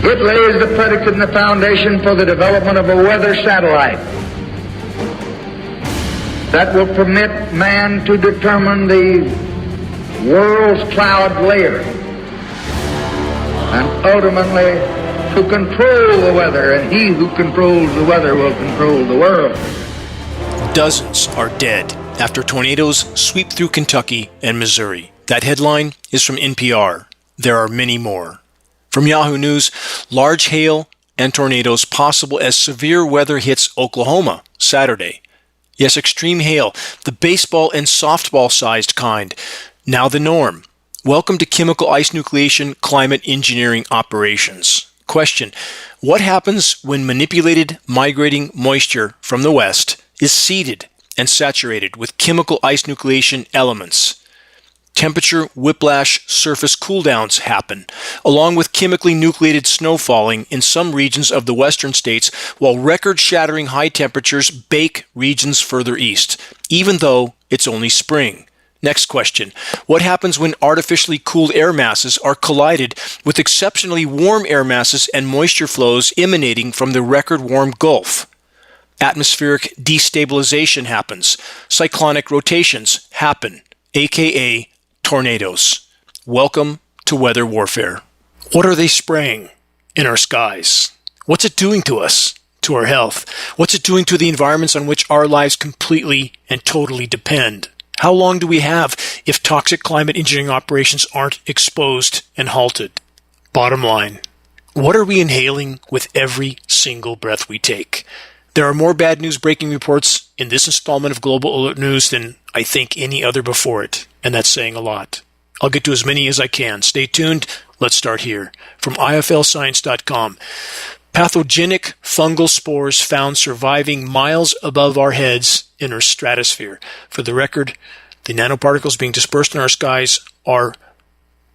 It lays the predicate and the foundation for the development of a weather satellite that will permit man to determine the world's cloud layer and ultimately to control the weather, and he who controls the weather will control the world. Dozens are dead after tornadoes sweep through Kentucky and Missouri. That headline is from NPR. There are many more. From Yahoo News, large hail and tornadoes possible as severe weather hits Oklahoma Saturday. Yes, extreme hail, the baseball and softball-sized kind, now the norm. Welcome to chemical ice nucleation climate engineering operations. Question: what happens when manipulated migrating moisture from the west is seeded and saturated with chemical ice nucleation elements? Temperature whiplash surface cooldowns happen, along with chemically nucleated snow falling in some regions of the western states, while record-shattering high temperatures bake regions further east, even though it's only spring. Next question: what happens when artificially cooled air masses are collided with exceptionally warm air masses and moisture flows emanating from the record-warm Gulf? Atmospheric destabilization happens. Cyclonic rotations happen, aka tornadoes. Welcome to weather warfare. What are they spraying in our skies? What's it doing to us, to our health? What's it doing to the environments on which our lives completely and totally depend? How long do we have if toxic climate engineering operations aren't exposed and halted? Bottom line, what are we inhaling with every single breath we take? There are more bad news breaking reports in this installment of Global Alert News than I think any other before it, and that's saying a lot. I'll get to as many as I can. Stay tuned. Let's start here. From iflscience.com. Pathogenic fungal spores found surviving miles above our heads in our stratosphere. For the record, the nanoparticles being dispersed in our skies are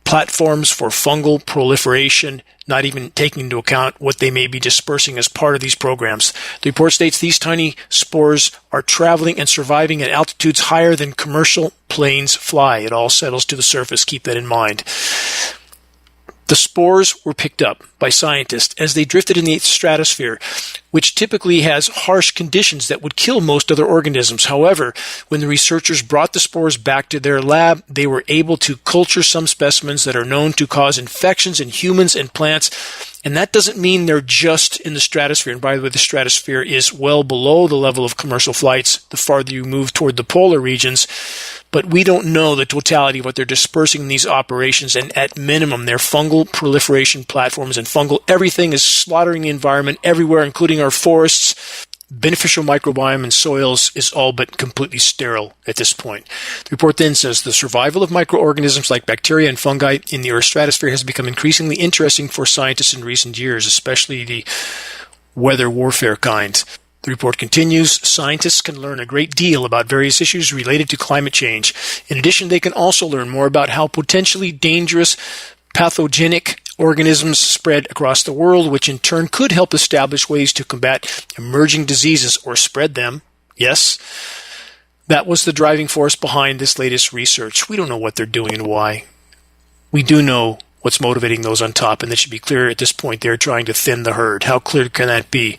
platforms for fungal proliferation, not even taking into account what they may be dispersing as part of these programs. The report states these tiny spores are traveling and surviving at altitudes higher than commercial planes fly. It all settles to the surface. Keep that in mind. The spores were picked up by scientists as they drifted in the stratosphere, which typically has harsh conditions that would kill most other organisms. However, when the researchers brought the spores back to their lab, they were able to culture some specimens that are known to cause infections in humans and plants. And that doesn't mean they're just in the stratosphere. And by the way, the stratosphere is well below the level of commercial flights the farther you move toward the polar regions. But we don't know the totality of what they're dispersing in these operations. And at minimum, they're fungal proliferation platforms, and fungal everything is slaughtering the environment everywhere, including our forests. Beneficial microbiome and soils is all but completely sterile at this point. The report then says the survival of microorganisms like bacteria and fungi in the Earth's stratosphere has become increasingly interesting for scientists in recent years, especially the weather warfare kind. The report continues, scientists can learn a great deal about various issues related to climate change. In addition, they can also learn more about how potentially dangerous pathogenic organisms spread across the world, which in turn could help establish ways to combat emerging diseases or spread them. Yes, that was the driving force behind this latest research. We don't know what they're doing and why. We do know what's motivating those on top, and it should be clear at this point they're trying to thin the herd. How clear can that be?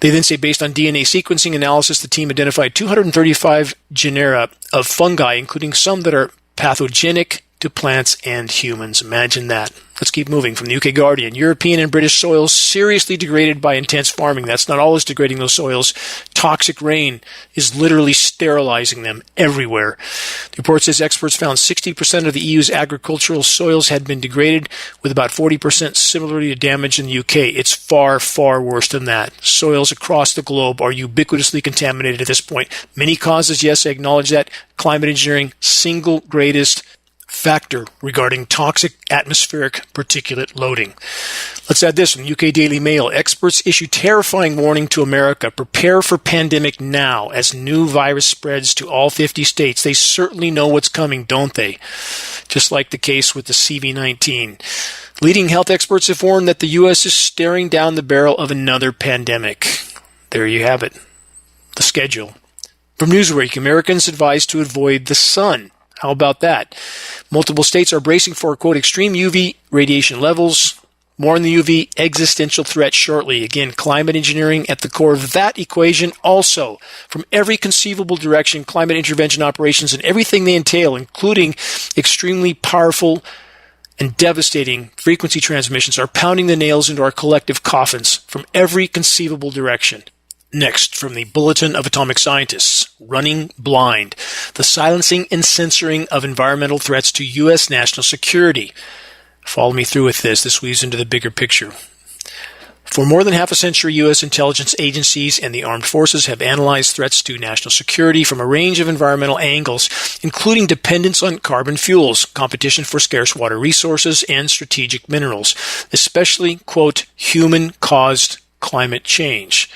They then say, based on DNA sequencing analysis, the team identified 235 genera of fungi, including some that are pathogenic to plants and humans. Imagine that. Let's keep moving. From the UK Guardian, European and British soils seriously degraded by intense farming. That's not all that's degrading those soils. Toxic rain is literally sterilizing them everywhere. The report says experts found 60% of the EU's agricultural soils had been degraded, with about 40% similarly damaged in the UK. It's far, far worse than that. Soils across the globe are ubiquitously contaminated at this point. Many causes, yes, I acknowledge that. Climate engineering, single greatest factor regarding toxic atmospheric particulate loading. Let's add this from UK Daily Mail. Experts issue terrifying warning to America. Prepare for pandemic now as new virus spreads to all 50 states. They certainly know what's coming, don't they? Just like the case with the CV-19. Leading health experts have warned that the U.S. is staring down the barrel of another pandemic. There you have it. The schedule. From Newsweek, Americans advised to avoid the sun. How about that? Multiple states are bracing for, quote, extreme UV radiation levels. More on the UV existential threat shortly. Again, climate engineering at the core of that equation also. From every conceivable direction, climate intervention operations and everything they entail, including extremely powerful and devastating frequency transmissions, are pounding the nails into our collective coffins from every conceivable direction. Next, from the Bulletin of Atomic Scientists, Running Blind, the silencing and censoring of environmental threats to U.S. national security. Follow me through with this. This weaves into the bigger picture. For more than half a century, U.S. intelligence agencies and the armed forces have analyzed threats to national security from a range of environmental angles, including dependence on carbon fuels, competition for scarce water resources, and strategic minerals, especially, quote, human-caused climate change.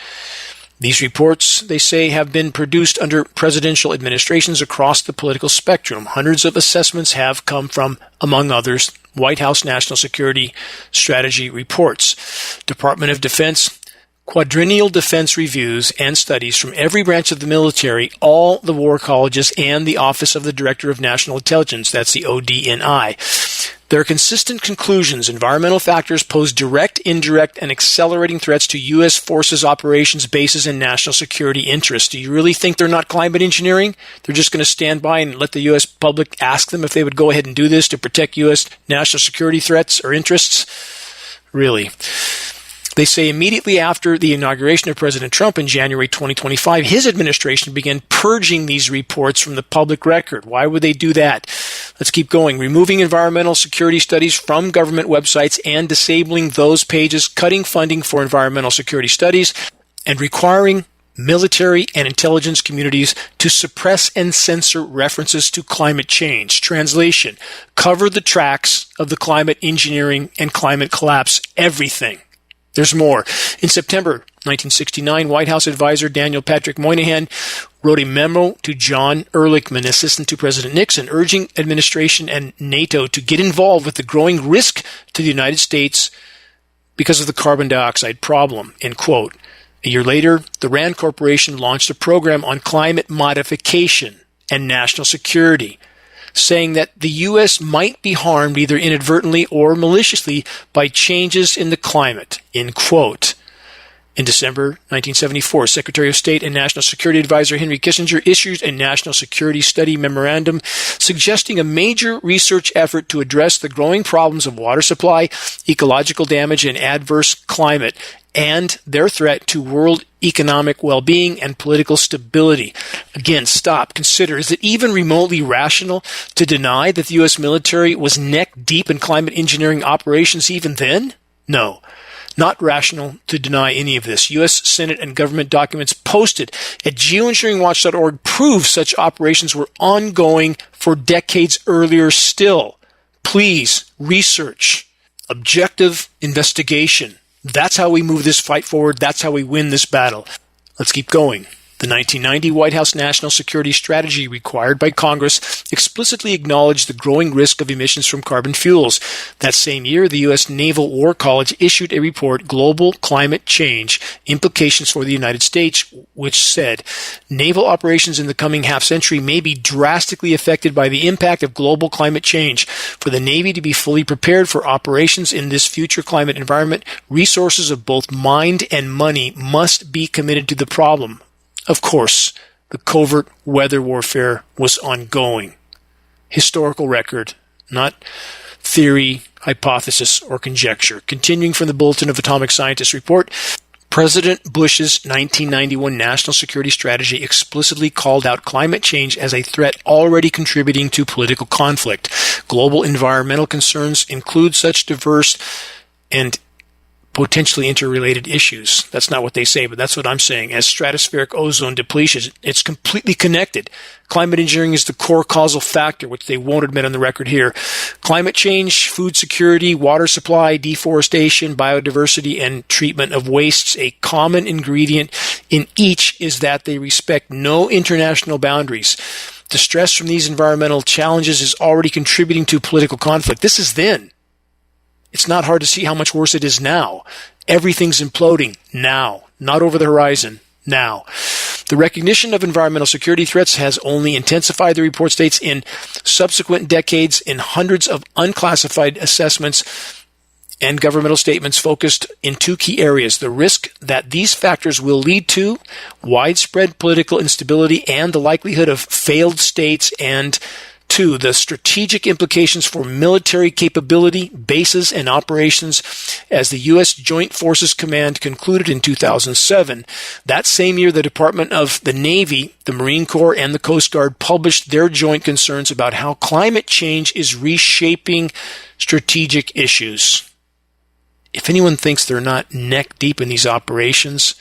These reports, they say, have been produced under presidential administrations across the political spectrum. Hundreds of assessments have come from, among others, White House National Security Strategy reports, Department of Defense, quadrennial defense reviews and studies from every branch of the military, all the war colleges, and the Office of the Director of National Intelligence, that's the ODNI. There are consistent conclusions. Environmental factors pose direct, indirect, and accelerating threats to U.S. forces, operations, bases, and national security interests. Do you really think they're not climate engineering? They're just going to stand by and let the U.S. public ask them if they would go ahead and do this to protect U.S. national security threats or interests? Really? They say immediately after the inauguration of President Trump in January 2025, his administration began purging these reports from the public record. Why would they do that? Let's keep going. Removing environmental security studies from government websites and disabling those pages, cutting funding for environmental security studies, and requiring military and intelligence communities to suppress and censor references to climate change. Translation: cover the tracks of the climate engineering and climate collapse. Everything. There's more. In September 1969, White House advisor Daniel Patrick Moynihan wrote a memo to John Ehrlichman, assistant to President Nixon, urging administration and NATO to get involved with the growing risk to the United States because of the carbon dioxide problem, end quote. A year later, the RAND Corporation launched a program on climate modification and national security, saying that the U.S. might be harmed either inadvertently or maliciously by changes in the climate, end quote. In December 1974, Secretary of State and National Security Advisor Henry Kissinger issued a National Security Study Memorandum suggesting a major research effort to address the growing problems of water supply, ecological damage, and adverse climate, and their threat to world economic well-being and political stability. Again, stop, consider, is it even remotely rational to deny that the U.S. military was neck-deep in climate engineering operations even then? No. Not rational to deny any of this. U.S. Senate and government documents posted at geoengineeringwatch.org prove such operations were ongoing for decades earlier still. Please, research, objective investigation. That's how we move this fight forward. That's how we win this battle. Let's keep going. The 1990 White House National Security Strategy required by Congress explicitly acknowledged the growing risk of emissions from carbon fuels. That same year, the U.S. Naval War College issued a report, Global Climate Change, Implications for the United States, which said, naval operations in the coming half-century may be drastically affected by the impact of global climate change. For the Navy to be fully prepared for operations in this future climate environment, resources of both mind and money must be committed to the problem. Of course, the covert weather warfare was ongoing. Historical record, not theory, hypothesis, or conjecture. Continuing from the Bulletin of Atomic Scientists report, President Bush's 1991 National Security Strategy explicitly called out climate change as a threat already contributing to political conflict. Global environmental concerns include such diverse and potentially interrelated issues. That's not what they say, but that's what I'm saying. As stratospheric ozone depletion, it's completely connected. Climate engineering is the core causal factor, which they won't admit on the record here. Climate change, food security, water supply, deforestation, biodiversity, and treatment of wastes. A common ingredient in each is that they respect no international boundaries. The stress from these environmental challenges is already contributing to political conflict. This is then. It's not hard to see how much worse it is now. Everything's imploding now, not over the horizon, now. The recognition of environmental security threats has only intensified, the report states, in subsequent decades in hundreds of unclassified assessments and governmental statements focused in two key areas: the risk that these factors will lead to widespread political instability and the likelihood of failed states, and two, the strategic implications for military capability, bases, and operations, as the U.S. Joint Forces Command concluded in 2007. That same year, the Department of the Navy, the Marine Corps, and the Coast Guard published their joint concerns about how climate change is reshaping strategic issues. If anyone thinks they're not neck deep in these operations,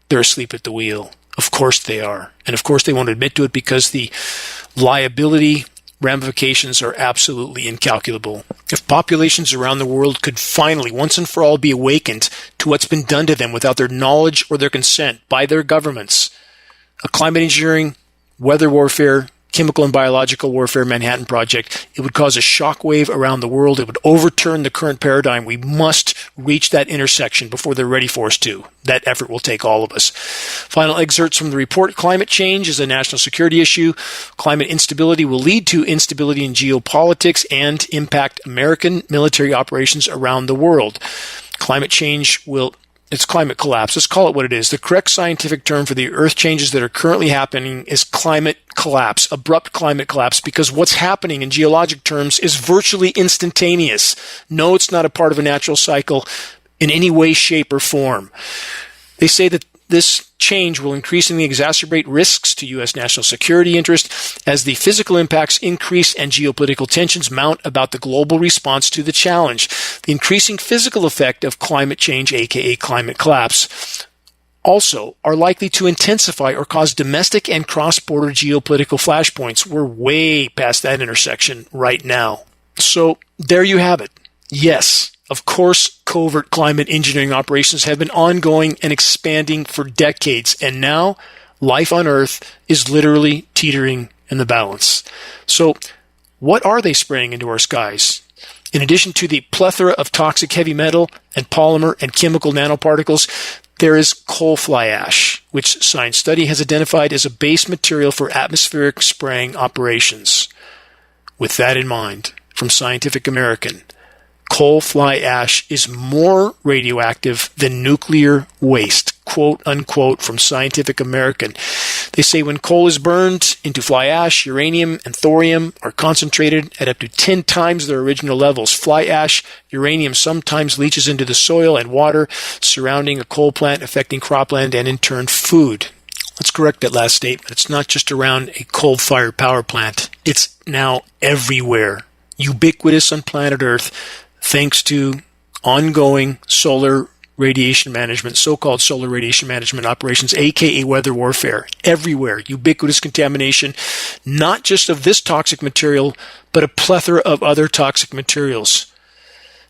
they're asleep at the wheel. Of course they are. And of course they won't admit to it because the liability ramifications are absolutely incalculable. If populations around the world could finally, once and for all, be awakened to what's been done to them without their knowledge or their consent by their governments, a climate engineering, weather warfare, chemical and biological warfare Manhattan Project, it would cause a shockwave around the world. It would overturn the current paradigm. We must reach that intersection before they're ready for us to. That effort will take all of us. Final excerpts from the report: climate change is a national security issue. Climate instability will lead to instability in geopolitics and impact American military operations around the world. Climate change it's climate collapse. Let's call it what it is. The correct scientific term for the earth changes that are currently happening is climate collapse, abrupt climate collapse, because what's happening in geologic terms is virtually instantaneous. No, it's not a part of a natural cycle in any way, shape, or form. They say that this change will increasingly exacerbate risks to U.S. national security interest as the physical impacts increase and geopolitical tensions mount about the global response to the challenge. The increasing physical effect of climate change, aka climate collapse, also are likely to intensify or cause domestic and cross-border geopolitical flashpoints. We're way past that intersection right now. So there you have it. Yes, of course, covert climate engineering operations have been ongoing and expanding for decades, and now life on Earth is literally teetering in the balance. So what are they spraying into our skies? In addition to the plethora of toxic heavy metal and polymer and chemical nanoparticles, there is coal fly ash, which science study has identified as a base material for atmospheric spraying operations. With that in mind, from Scientific American, coal fly ash is more radioactive than nuclear waste, quote unquote, from Scientific American. They say when coal is burned into fly ash, uranium and thorium are concentrated at up to 10 times their original levels. Fly ash, uranium sometimes leaches into the soil and water surrounding a coal plant, affecting cropland and in turn food. Let's correct that last statement. It's not just around a coal-fired power plant. It's now everywhere, ubiquitous on planet Earth, thanks to ongoing solar radiation management, so-called solar radiation management operations, aka weather warfare. Everywhere, ubiquitous contamination, not just of this toxic material, but a plethora of other toxic materials.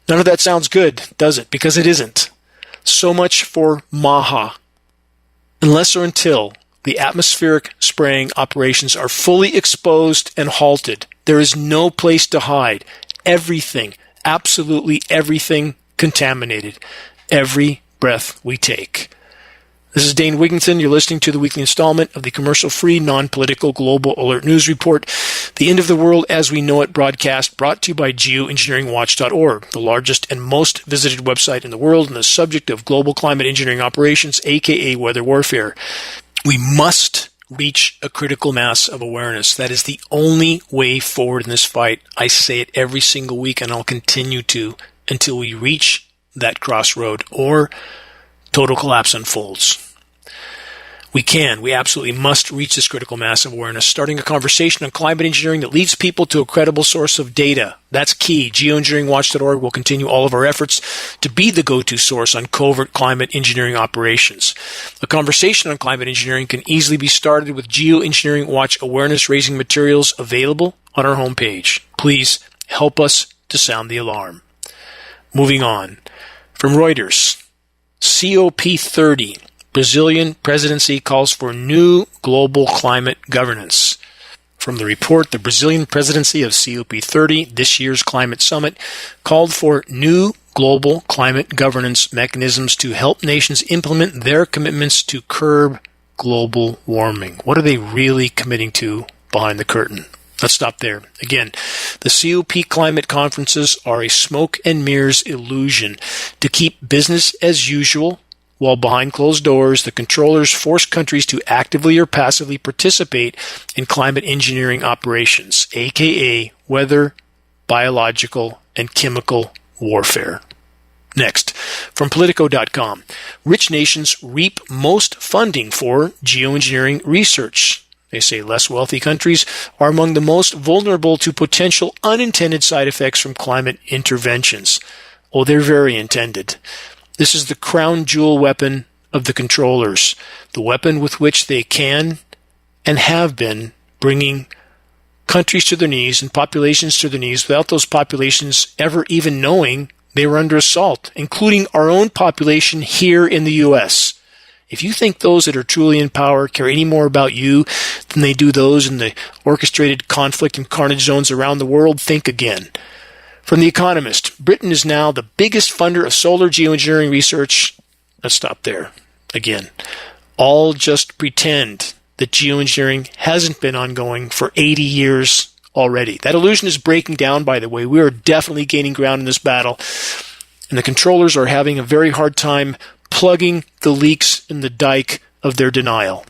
None of that sounds good, does it? Because it isn't. So much for MAHA. Unless or until the atmospheric spraying operations are fully exposed and halted, there is no place to hide. Everything, absolutely everything, contaminated. Every breath we take. This is Dane Wigington. You're listening to the weekly installment of the commercial-free, non-political Global Alert News Report, the End of the World as We Know It broadcast, brought to you by Geoengineeringwatch.org, the largest and most visited website in the world on the subject of global climate engineering operations, aka weather warfare. We must reach a critical mass of awareness. That is the only way forward in this fight. I say it every single week, and I'll continue to until we reach that crossroad or total collapse unfolds. We absolutely must reach this critical mass of awareness, starting a conversation on climate engineering that leads people to a credible source of data. That's key. Geoengineeringwatch.org will continue all of our efforts to be the go-to source on covert climate engineering operations. A conversation on climate engineering can easily be started with Geoengineering Watch awareness-raising materials available on our homepage. Please help us to sound the alarm. Moving on. From Reuters, COP30, Brazilian presidency calls for new global climate governance. From the report, the Brazilian presidency of COP30, this year's climate summit, called for new global climate governance mechanisms to help nations implement their commitments to curb global warming. What are they really committing to behind the curtain? Let's stop there. Again, the COP climate conferences are a smoke and mirrors illusion to keep business as usual, while behind closed doors, the controllers force countries to actively or passively participate in climate engineering operations, aka weather, biological, and chemical warfare. Next, from Politico.com, rich nations reap most funding for geoengineering research. They say less wealthy countries are among the most vulnerable to potential unintended side effects from climate interventions. Oh, they're very intended. This is the crown jewel weapon of the controllers, the weapon with which they can and have been bringing countries to their knees and populations to their knees without those populations ever even knowing they were under assault, including our own population here in the U.S. If you think those that are truly in power care any more about you than they do those in the orchestrated conflict and carnage zones around the world, think again. From The Economist, Britain is now the biggest funder of solar geoengineering research. Let's stop there. Again, all just pretend that geoengineering hasn't been ongoing for 80 years already. That illusion is breaking down, by the way. We are definitely gaining ground in this battle, and the controllers are having a very hard time plugging the leaks in the dike of their denial.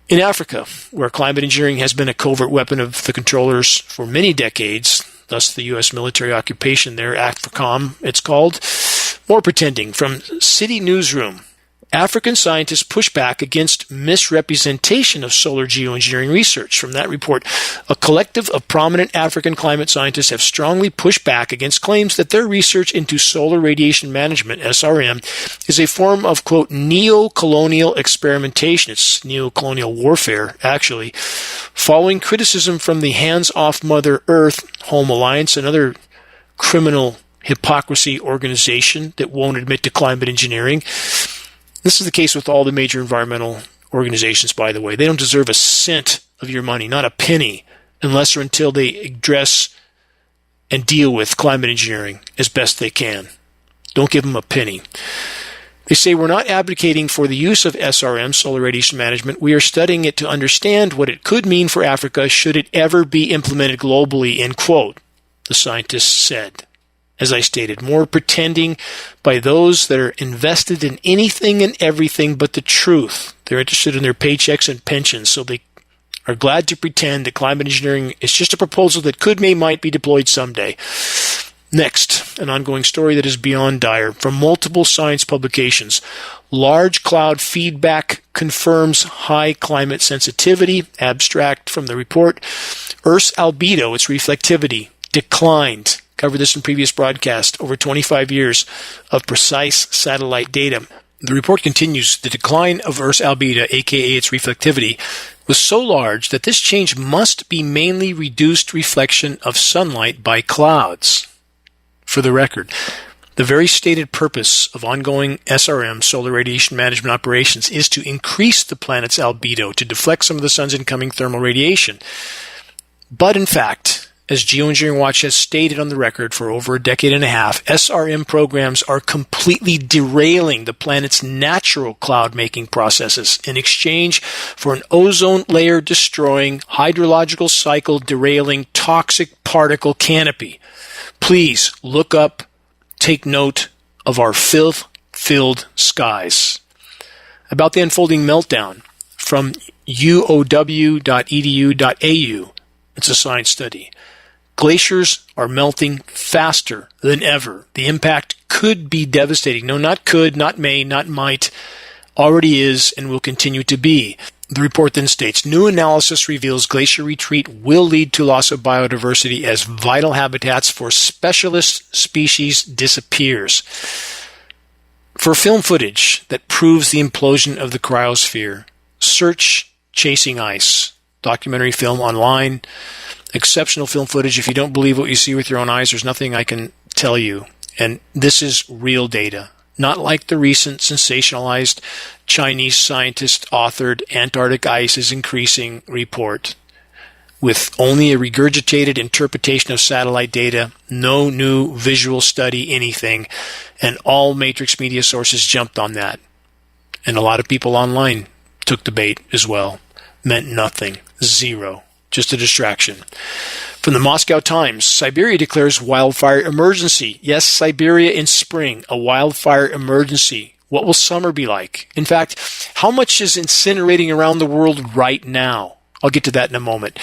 In Africa, where climate engineering has been a covert weapon of the controllers for many decades, thus the U.S. military occupation there, AFRICOM, it's called, more pretending. From City Newsroom, African scientists push back against misrepresentation of solar geoengineering research. From that report, a collective of prominent African climate scientists have strongly pushed back against claims that their research into solar radiation management, SRM, is a form of, quote, neo-colonial experimentation. It's neo-colonial warfare, actually. Following criticism from the Hands Off Mother Earth Home Alliance, another criminal hypocrisy organization that won't admit to climate engineering. This is the case with all the major environmental organizations, by the way. They don't deserve a cent of your money, not a penny, unless or until they address and deal with climate engineering as best they can. Don't give them a penny. They say we're not advocating for the use of SRM, solar radiation management. We are studying it to understand what it could mean for Africa should it ever be implemented globally, end quote, the scientists said. As I stated, more pretending by those that are invested in anything and everything but the truth. They're interested in their paychecks and pensions, so they are glad to pretend that climate engineering is just a proposal that might be deployed someday. Next, an ongoing story that is beyond dire. From multiple science publications, large cloud feedback confirms high climate sensitivity. Abstract from the report. Earth's albedo, its reflectivity, declined. Covered this in previous broadcast, over 25 years of precise satellite data. The report continues, the decline of Earth's albedo, aka its reflectivity, was so large that this change must be mainly reduced reflection of sunlight by clouds. For the record, the very stated purpose of ongoing SRM, solar radiation management operations, is to increase the planet's albedo, to deflect some of the sun's incoming thermal radiation. But in fact, as Geoengineering Watch has stated on the record for over a decade and a half, SRM programs are completely derailing the planet's natural cloud-making processes in exchange for an ozone layer destroying, hydrological cycle derailing, toxic particle canopy. Please look up, take note of our filth-filled skies. About the unfolding meltdown from uow.edu.au. It's a science study. Glaciers are melting faster than ever. The impact could be devastating. No, not could, not may, not might. Already is and will continue to be. The report then states, new analysis reveals glacier retreat will lead to loss of biodiversity as vital habitats for specialist species disappears. For film footage that proves the implosion of the cryosphere, search Chasing Ice, documentary film online. Exceptional film footage. If you don't believe what you see with your own eyes, there's nothing I can tell you. And this is real data, not like the recent sensationalized Chinese scientist-authored Antarctic ice is increasing report. With only a regurgitated interpretation of satellite data, no new visual study, anything, and all matrix media sources jumped on that. And a lot of people online took the bait as well. Meant nothing. Zero. just a distraction. From the Moscow Times, Siberia declares wildfire emergency. Yes, Siberia in spring, a wildfire emergency. What will summer be like? In fact, how much is incinerating around the world right now? I'll get to that in a moment.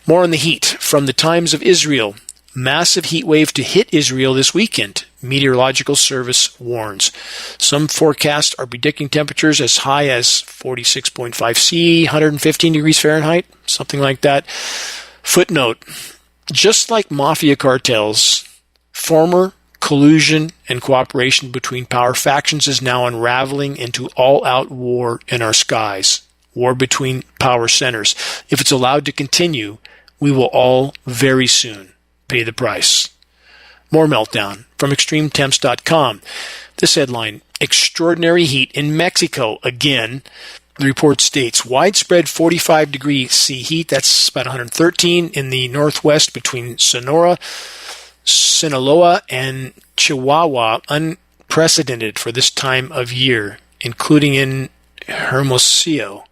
More on the heat. From the Times of Israel, massive heat wave to hit Israel this weekend. Meteorological Service warns. Some forecasts are predicting temperatures as high as 46.5 C, 115 degrees Fahrenheit, something like that. Footnote, just like mafia cartels, former collusion and cooperation between power factions is now unraveling into all-out war in our skies, war between power centers. If it's allowed to continue, we will all very soon pay the price. More meltdown from extremetemps.com. This headline, extraordinary heat in Mexico again. The report states widespread 45 degree C heat, that's about 113 in the northwest between Sonora, Sinaloa, and Chihuahua, unprecedented for this time of year, including in Hermosillo,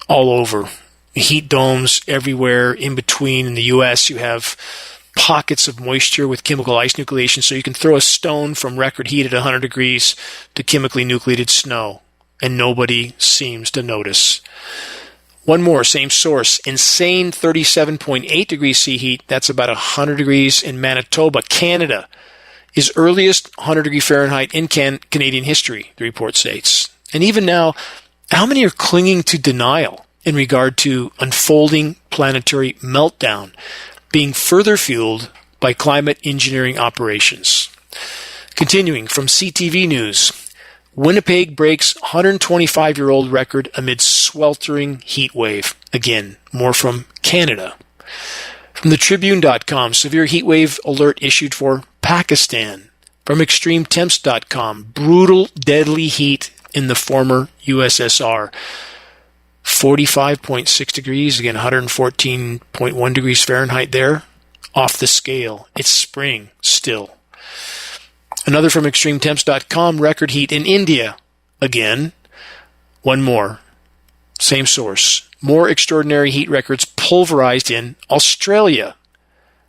all over. Heat domes everywhere. In between, in the U.S., you have pockets of moisture with chemical ice nucleation, so you can throw a stone from record heat at 100 degrees to chemically nucleated snow, and nobody seems to notice. One more, same source, insane 37.8 degrees C heat, that's about 100 degrees in Manitoba, Canada, is earliest 100 degree Fahrenheit in Canadian history, the report states. And even now, how many are clinging to denial in regard to unfolding planetary meltdown being further fueled by climate engineering operations? Continuing from CTV News, Winnipeg breaks 125-year-old record amid sweltering heat wave. Again, more from Canada. From the Tribune.com, severe heat wave alert issued for Pakistan. From ExtremeTemps.com, brutal, deadly heat in the former USSR. 45.6 degrees, again 114.1 degrees Fahrenheit there. Off the scale. It's spring still. Another from ExtremeTemps.com, record heat in India. Again, one more. Same source. More extraordinary heat records pulverized in Australia.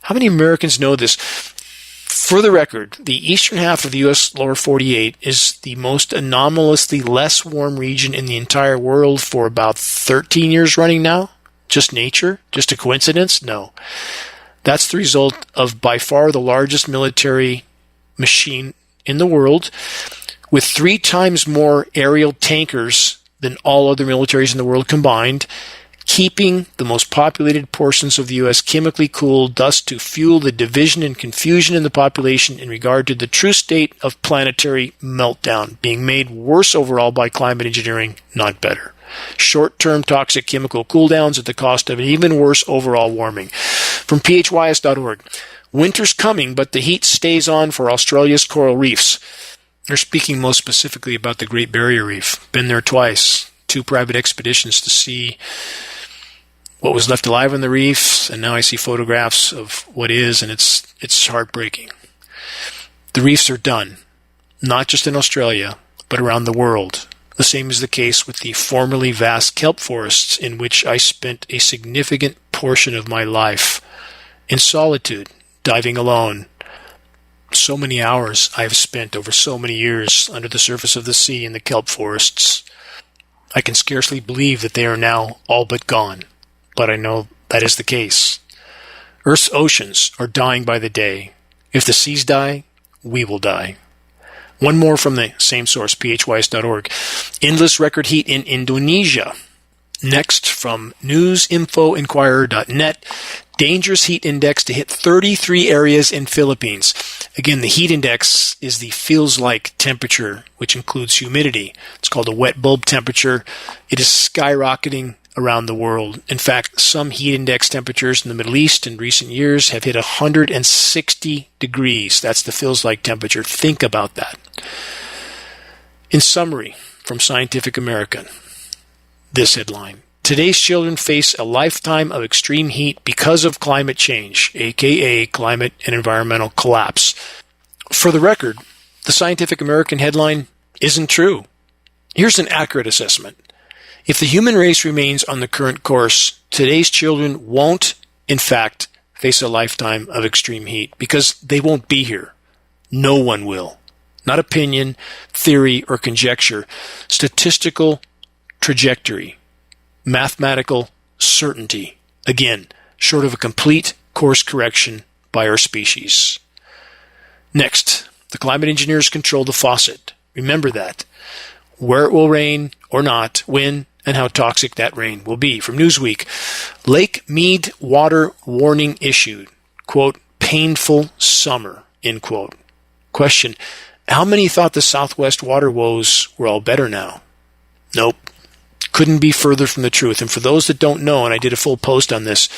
How many Americans know this? For the record, the eastern half of the U.S. lower 48 is the most anomalously less warm region in the entire world for about 13 years running now. Just nature? Just a coincidence? No. That's the result of by far the largest military machine in the world, with 3 times more aerial tankers than all other militaries in the world combined, keeping the most populated portions of the U.S. chemically cooled, thus to fuel the division and confusion in the population in regard to the true state of planetary meltdown, being made worse overall by climate engineering, not better. Short-term toxic chemical cooldowns at the cost of an even worse overall warming. From phys.org, winter's coming, but the heat stays on for Australia's coral reefs. They're speaking most specifically about the Great Barrier Reef. Been there twice. 2 private expeditions to see what was left alive on the reefs, and now I see photographs of what is, and it's heartbreaking. The reefs are done, not just in Australia, but around the world. The same is the case with the formerly vast kelp forests in which I spent a significant portion of my life in solitude, diving alone. So many hours I have spent over so many years under the surface of the sea in the kelp forests. I can scarcely believe that they are now all but gone, but I know that is the case. Earth's oceans are dying by the day. If the seas die, we will die. One more from the same source, phys.org. Endless record heat in Indonesia. Next, from newsinfoinquirer.net, dangerous heat index to hit 33 areas in Philippines. Again, the heat index is the feels-like temperature, which includes humidity. It's called a wet bulb temperature. It is skyrocketing around the world. In fact, some heat index temperatures in the Middle East in recent years have hit 160 degrees. That's the feels-like temperature. Think about that. In summary, from Scientific American, this headline: today's children face a lifetime of extreme heat because of climate change, aka climate and environmental collapse. For the record, the Scientific American headline isn't true. Here's an accurate assessment. If the human race remains on the current course, today's children won't, in fact, face a lifetime of extreme heat because they won't be here. No one will. Not opinion, theory, or conjecture. Statistical trajectory. Mathematical certainty. Again, short of a complete course correction by our species. Next, the climate engineers control the faucet. Remember that. Where it will rain or not, when, and how toxic that rain will be. From Newsweek, Lake Mead water warning issued. Quote, painful summer, end quote. Question, how many thought the Southwest water woes were all better now? Nope. Couldn't be further from the truth. And for those that don't know, and I did a full post on this,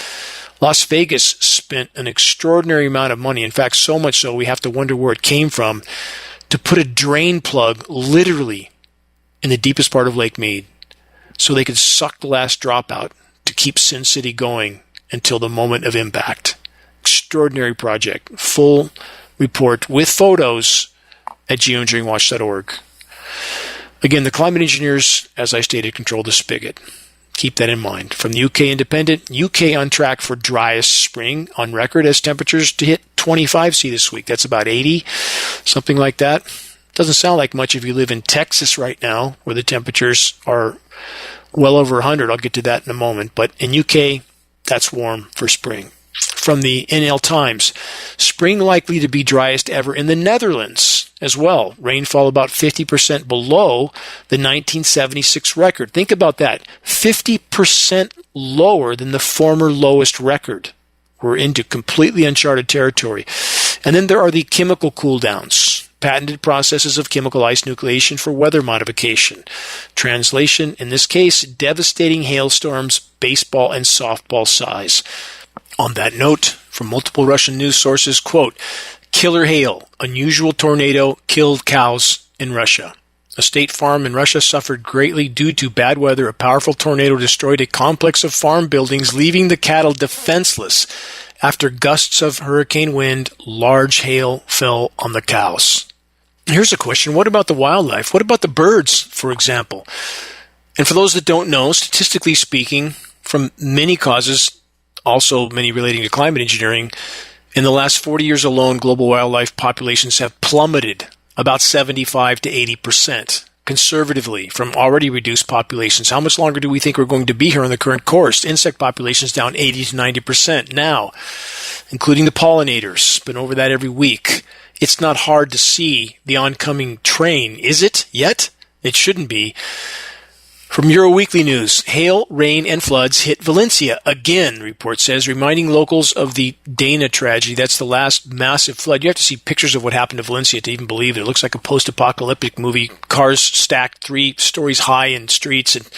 Las Vegas spent an extraordinary amount of money, in fact, so much so we have to wonder where it came from, to put a drain plug literally in the deepest part of Lake Mead so they could suck the last drop out to keep Sin City going until the moment of impact. Extraordinary project. Full report with photos at geoengineeringwatch.org. Again, the climate engineers, as I stated, control the spigot. Keep that in mind. From the UK Independent, UK on track for driest spring on record as temperatures to hit 25 this week. That's about 80, something like that. Doesn't sound like much if you live in Texas right now, where the temperatures are well over 100. I'll get to that in a moment. But in UK, that's warm for spring. From the NL Times, spring likely to be driest ever in the Netherlands as well. Rainfall about 50% below the 1976 record. Think about that. 50% lower than the former lowest record. We're into completely uncharted territory. And then there are the chemical cool downs. Patented processes of chemical ice nucleation for weather modification. Translation, in this case, devastating hailstorms, baseball and softball size. On that note, from multiple Russian news sources, quote, killer hail, unusual tornado killed cows in Russia. A state farm in Russia suffered greatly due to bad weather. A powerful tornado destroyed a complex of farm buildings, leaving the cattle defenseless. After gusts of hurricane wind, large hail fell on the cows. Here's a question. What about the wildlife? What about the birds, for example? And for those that don't know, statistically speaking, from many causes, also many relating to climate engineering, in the last 40 years alone, global wildlife populations have plummeted about 75 to 80%, conservatively, from already reduced populations. How much longer do we think we're going to be here on the current course? Insect populations down 80 to 90% now, including the pollinators. Been over that every week. It's not hard to see the oncoming train, is it? Yet? It shouldn't be. From Euroweekly News, hail, rain, and floods hit Valencia again, report says, reminding locals of the Dana tragedy. That's the last massive flood. You have to see pictures of what happened to Valencia to even believe it. It looks like a post-apocalyptic movie. Cars stacked 3 stories high in streets, and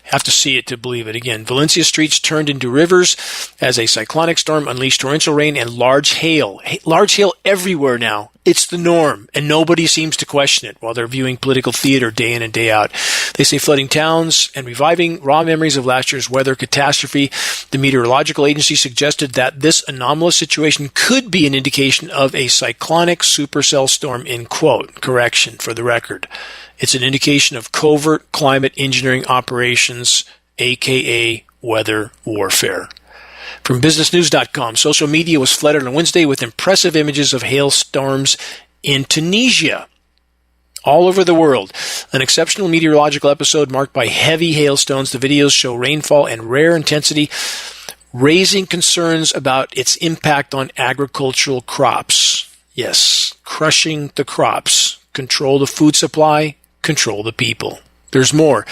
have to see it to believe it. Again, Valencia streets turned into rivers as a cyclonic storm unleashed torrential rain and large hail. Large hail everywhere now. It's the norm, and nobody seems to question it while they're viewing political theater day in and day out. They say flooding towns and reviving raw memories of last year's weather catastrophe. The meteorological agency suggested that this anomalous situation could be an indication of a cyclonic supercell storm, in quote. Correction for the record. It's an indication of covert climate engineering operations, aka weather warfare. From businessnews.com, social media was flooded on Wednesday with impressive images of hailstorms in Tunisia. All over the world. An exceptional meteorological episode marked by heavy hailstones. The videos show rainfall and rare intensity, raising concerns about its impact on agricultural crops. Yes, crushing the crops. Control the food supply, control the people. There's more.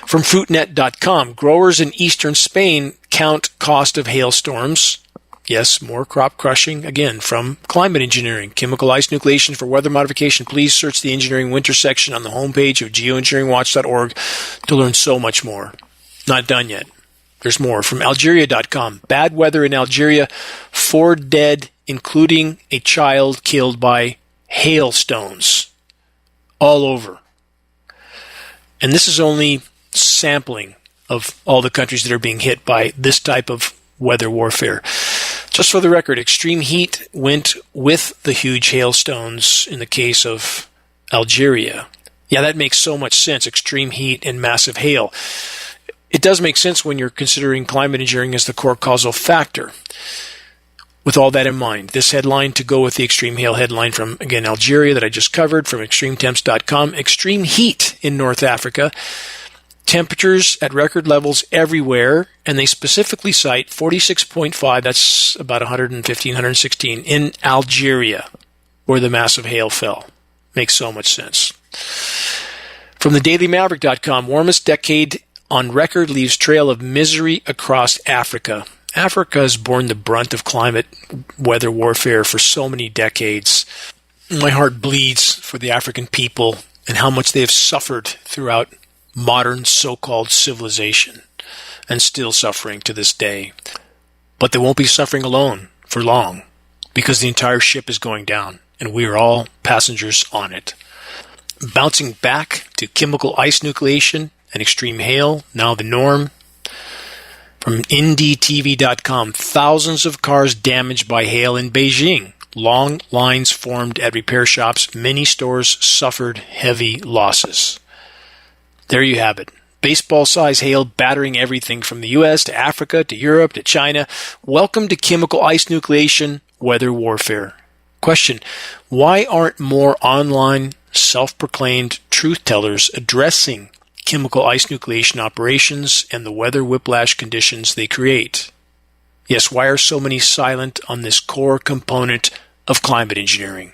From fruitnet.com, growers in eastern Spain count cost of hailstorms. Yes, more crop crushing. Again, from climate engineering, chemical ice nucleation for weather modification. Please search the engineering winter section on the homepage of geoengineeringwatch.org to learn so much more. Not done yet. There's more. From Algeria.com, bad weather in Algeria, 4 dead, including a child killed by hailstones all over. And this is only sampling of all the countries that are being hit by this type of weather warfare. Just for the record, extreme heat went with the huge hailstones in the case of Algeria. Yeah, that makes so much sense. Extreme heat and massive hail. It does make sense when you're considering climate engineering as the core causal factor. With all that in mind, this headline to go with the extreme hail headline from, again, Algeria that I just covered from extremetemps.com. Extreme heat in North Africa. Temperatures at record levels everywhere, and they specifically cite 46.5, that's about 115, 116, in Algeria, where the massive hail fell. Makes so much sense. From the dailymaverick.com, warmest decade on record leaves trail of misery across Africa. Africa has borne the brunt of climate weather warfare for so many decades. My heart bleeds for the African people and how much they have suffered throughout modern so-called civilization, and still suffering to this day. But they won't be suffering alone for long, because the entire ship is going down, and we are all passengers on it. Bouncing back to chemical ice nucleation and extreme hail, now the norm. From NDTV.com, thousands of cars damaged by hail in Beijing. Long lines formed at repair shops. Many stores suffered heavy losses. There you have it. Baseball-size hail battering everything from the U.S. to Africa to Europe to China. Welcome to chemical ice nucleation weather warfare. Question: why aren't more online self-proclaimed truth-tellers addressing chemical ice nucleation operations and the weather whiplash conditions they create? Yes, why are so many silent on this core component of climate engineering?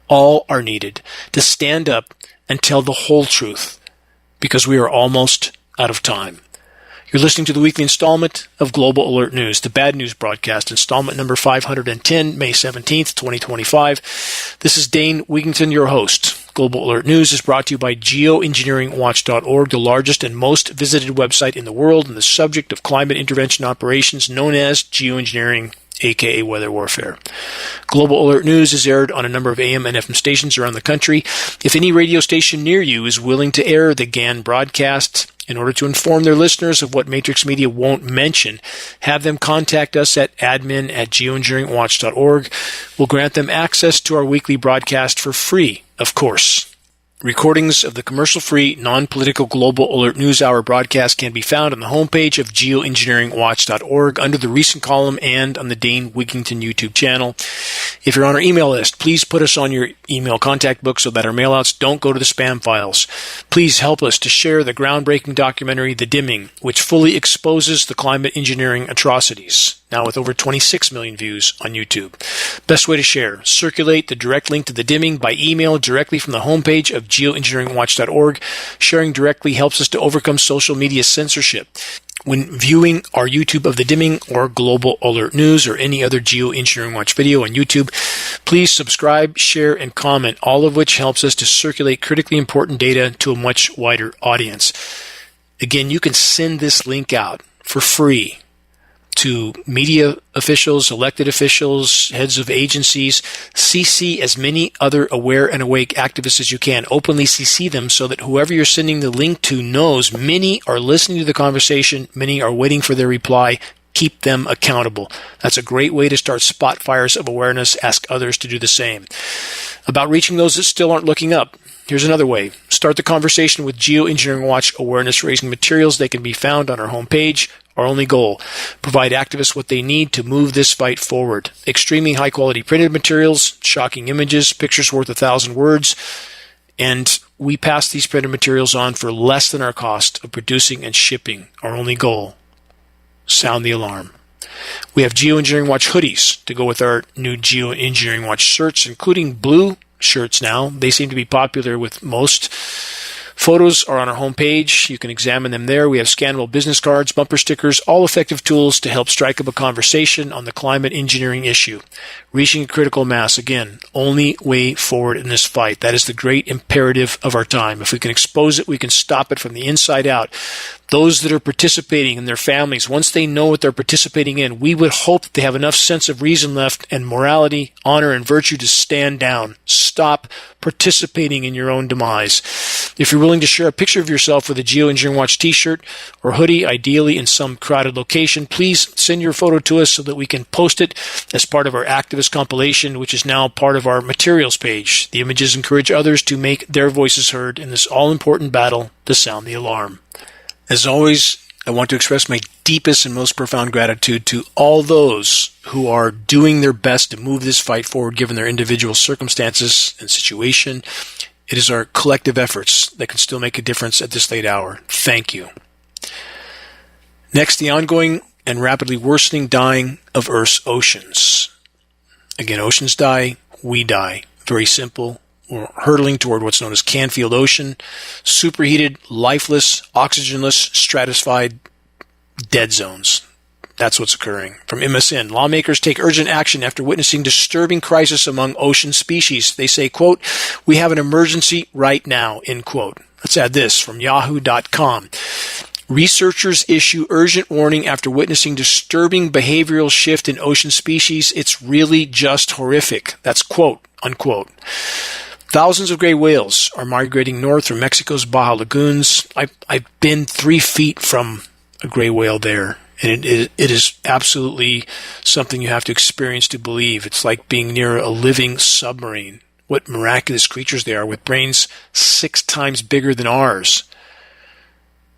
All are needed to stand up and tell the whole truth, because we are almost out of time. You're listening to the weekly installment of Global Alert News, the Bad News Broadcast, installment number 510, May 17th, 2025. This is Dane Wigington, your host. Global Alert News is brought to you by Geoengineeringwatch.org, the largest and most visited website in the world on the subject of climate intervention operations, known as geoengineering, aka weather warfare. Global Alert News is aired on a number of AM and FM stations around the country. If any radio station near you is willing to air the GAN broadcast in order to inform their listeners of what Matrix Media won't mention, have them contact us at admin@geoengineeringwatch.org. We'll grant them access to our weekly broadcast for free, of course. Recordings of the commercial-free, non-political Global Alert News Hour broadcast can be found on the homepage of geoengineeringwatch.org under the recent column and on the Dane Wigington YouTube channel. If you're on our email list, please put us on your email contact book so that our mailouts don't go to the spam files. Please help us to share the groundbreaking documentary, The Dimming, which fully exposes the climate engineering atrocities, now with over 26 million views on YouTube. Best way to share: circulate the direct link to The Dimming by email directly from the homepage of geoengineeringwatch.org. Sharing directly helps us to overcome social media censorship. When viewing our YouTube of The Dimming or Global Alert News or any other Geoengineering Watch video on YouTube, please subscribe, share, and comment, all of which helps us to circulate critically important data to a much wider audience. Again, you can send this link out for free to media officials, elected officials, heads of agencies. CC as many other aware and awake activists as you can. Openly CC them so that whoever you're sending the link to knows many are listening to the conversation, many are waiting for their reply. Keep them accountable. That's a great way to start spot fires of awareness. Ask others to do the same. About reaching those that still aren't looking up, here's another way. Start the conversation with Geoengineering Watch awareness-raising materials. They can be found on our homepage. Our only goal: provide activists what they need to move this fight forward. Extremely high-quality printed materials, shocking images, pictures worth 1,000 words, and we pass these printed materials on for less than our cost of producing and shipping. Our only goal: sound the alarm. We have Geoengineering Watch hoodies to go with our new Geoengineering Watch shirts, including blue shirts now. They seem to be popular with most. Photos are on our homepage. You can examine them there. We have scannable business cards, bumper stickers, all effective tools to help strike up a conversation on the climate engineering issue. Reaching a critical mass, again, only way forward in this fight. That is the great imperative of our time. If we can expose it, we can stop it from the inside out. Those that are participating and their families, once they know what they're participating in, we would hope that they have enough sense of reason left and morality, honor, and virtue to stand down. Stop participating in your own demise. If you're willing to share a picture of yourself with a Geoengineering Watch t-shirt or hoodie, ideally in some crowded location, please send your photo to us so that we can post it as part of our activist compilation, which is now part of our materials page. The images encourage others to make their voices heard in this all-important battle to sound the alarm. As always, I want to express my deepest and most profound gratitude to all those who are doing their best to move this fight forward given their individual circumstances and situation. It is our collective efforts that can still make a difference at this late hour. Thank you. Next, the ongoing and rapidly worsening dying of Earth's oceans. Again, oceans die, we die. Very simple. We're hurtling toward what's known as Canfield Ocean, superheated, lifeless, oxygenless, stratified dead zones. That's what's occurring. From MSN, lawmakers take urgent action after witnessing disturbing crisis among ocean species. They say, quote, "We have an emergency right now," end quote. Let's add this from yahoo.com. Researchers issue urgent warning after witnessing disturbing behavioral shift in ocean species. It's really just horrific. That's quote, unquote. Thousands of gray whales are migrating north from Mexico's Baja lagoons. I've been 3 feet from a gray whale there, and it is absolutely something you have to experience to believe. It's like being near a living submarine. What miraculous creatures they are, with brains 6 times bigger than ours.